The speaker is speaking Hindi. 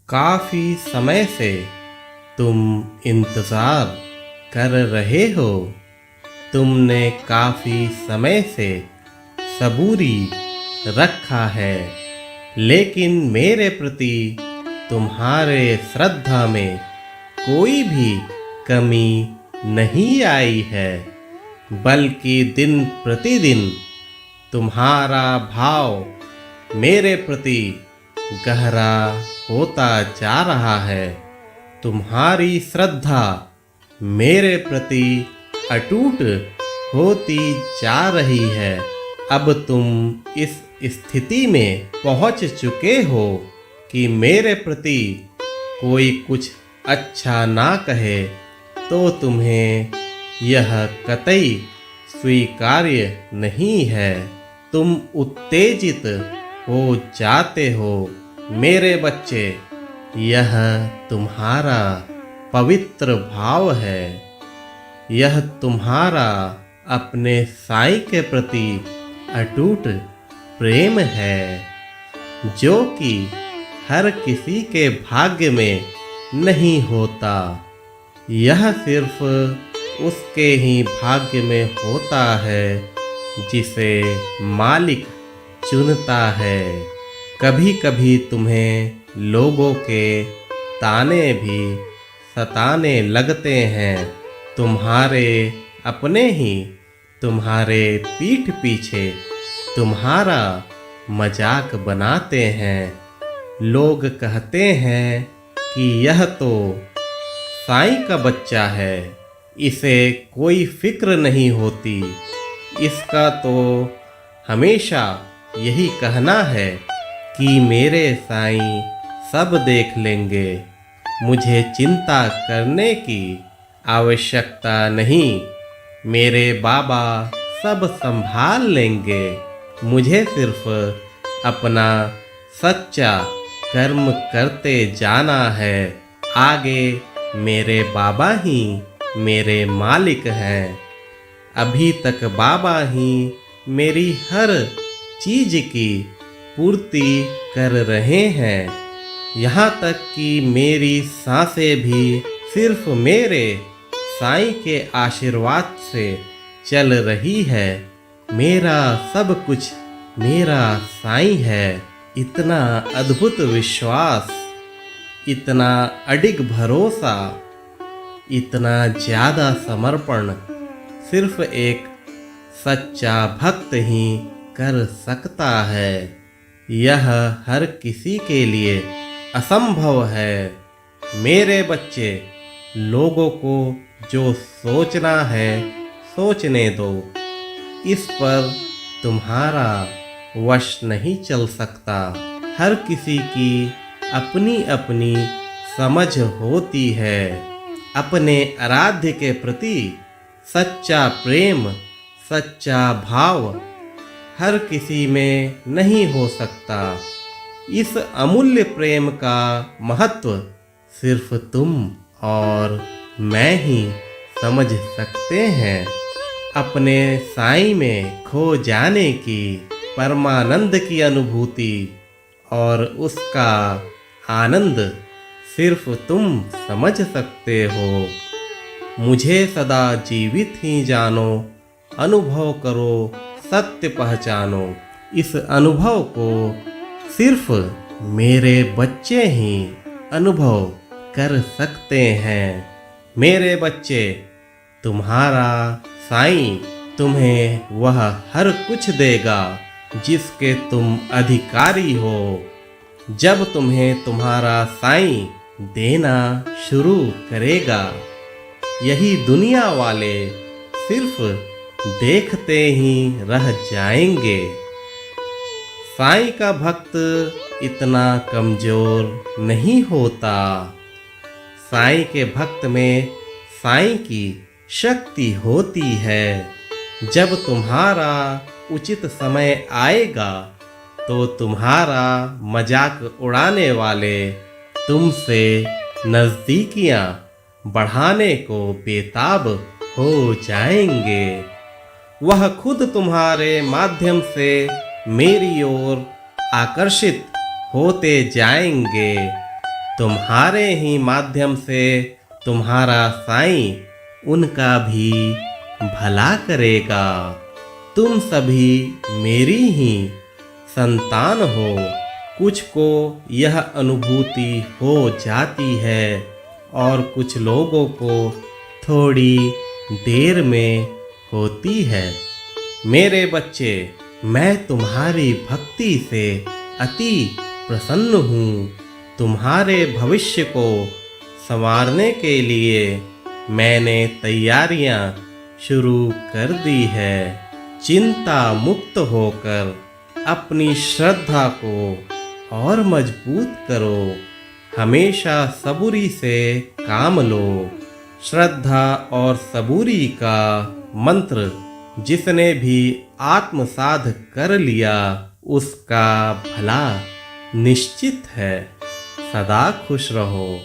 काफी समय से तुम इंतजार कर रहे हो। तुमने काफी समय से सबूरी रखा है, लेकिन मेरे प्रति तुम्हारे श्रद्धा में कोई भी कमी नहीं आई है, बल्कि दिन प्रतिदिन तुम्हारा भाव मेरे प्रति गहरा होता जा रहा है। तुम्हारी श्रद्धा मेरे प्रति अटूट होती जा रही है। अब तुम इस स्थिति में पहुंच चुके हो कि मेरे प्रति कोई कुछ अच्छा ना कहे तो तुम्हें यह कतई स्वीकार्य नहीं है। तुम उत्तेजित हो जाते हो मेरे बच्चे। यह तुम्हारा पवित्र भाव है। यह तुम्हारा अपने साईं के प्रति अटूट प्रेम है, जो कि हर किसी के भाग्य में नहीं होता। यह सिर्फ उसके ही भाग्य में होता है जिसे मालिक चुनता है। कभी कभी तुम्हें लोगों के ताने भी सताने लगते हैं। तुम्हारे अपने ही तुम्हारे पीठ पीछे तुम्हारा मजाक बनाते हैं। लोग कहते हैं कि यह तो साईं का बच्चा है, इसे कोई फिक्र नहीं होती। इसका तो हमेशा यही कहना है कि मेरे साईं सब देख लेंगे, मुझे चिंता करने की आवश्यकता नहीं, मेरे बाबा सब संभाल लेंगे। मुझे सिर्फ अपना सच्चा कर्म करते जाना है। आगे मेरे बाबा ही मेरे मालिक हैं। अभी तक बाबा ही मेरी हर चीज की पूर्ति कर रहे हैं। यहाँ तक कि मेरी सांसें भी सिर्फ मेरे साईं के आशीर्वाद से चल रही है। मेरा सब कुछ मेरा साईं है। इतना अद्भुत विश्वास, इतना अडिग भरोसा, इतना ज्यादा समर्पण सिर्फ एक सच्चा भक्त ही कर सकता है। यह हर किसी के लिए असंभव है। मेरे बच्चे, लोगों को जो सोचना है सोचने दो। इस पर तुम्हारा वश नहीं चल सकता। हर किसी की अपनी अपनी समझ होती है। अपने आराध्य के प्रति सच्चा प्रेम, सच्चा भाव हर किसी में नहीं हो सकता। इस अमूल्य प्रेम का महत्व सिर्फ तुम और मैं ही समझ सकते हैं। अपने साईं में खो जाने की परमानंद की अनुभूति और उसका आनंद सिर्फ तुम समझ सकते हो। मुझे सदा जीवित ही जानो, अनुभव करो, सत्य पहचानो। इस अनुभव को सिर्फ मेरे बच्चे ही अनुभव कर सकते हैं। मेरे बच्चे, तुम्हारा साईं तुम्हें वह हर कुछ देगा जिसके तुम अधिकारी हो। जब तुम्हें तुम्हारा साईं देना शुरू करेगा, यही दुनिया वाले सिर्फ देखते ही रह जाएंगे। साईं का भक्त इतना कमजोर नहीं होता। साईं के भक्त में साईं की शक्ति होती है। जब तुम्हारा उचित समय आएगा तो तुम्हारा मजाक उड़ाने वाले तुमसे नज़दीकियां बढ़ाने को बेताब हो जाएंगे। वह खुद तुम्हारे माध्यम से मेरी ओर आकर्षित होते जाएंगे। तुम्हारे ही माध्यम से तुम्हारा साईं उनका भी भला करेगा। तुम सभी मेरी ही संतान हो। कुछ को यह अनुभूति हो जाती है और कुछ लोगों को थोड़ी देर में होती है। मेरे बच्चे, मैं तुम्हारी भक्ति से अति प्रसन्न हूँ। तुम्हारे भविष्य को संवारने के लिए मैंने तैयारियां शुरू कर दी है। चिंता मुक्त होकर अपनी श्रद्धा को और मजबूत करो। हमेशा सबूरी से काम लो। श्रद्धा और सबूरी का मंत्र जिसने भी आत्मसाध कर लिया उसका भला निश्चित है। सदा खुश रहो।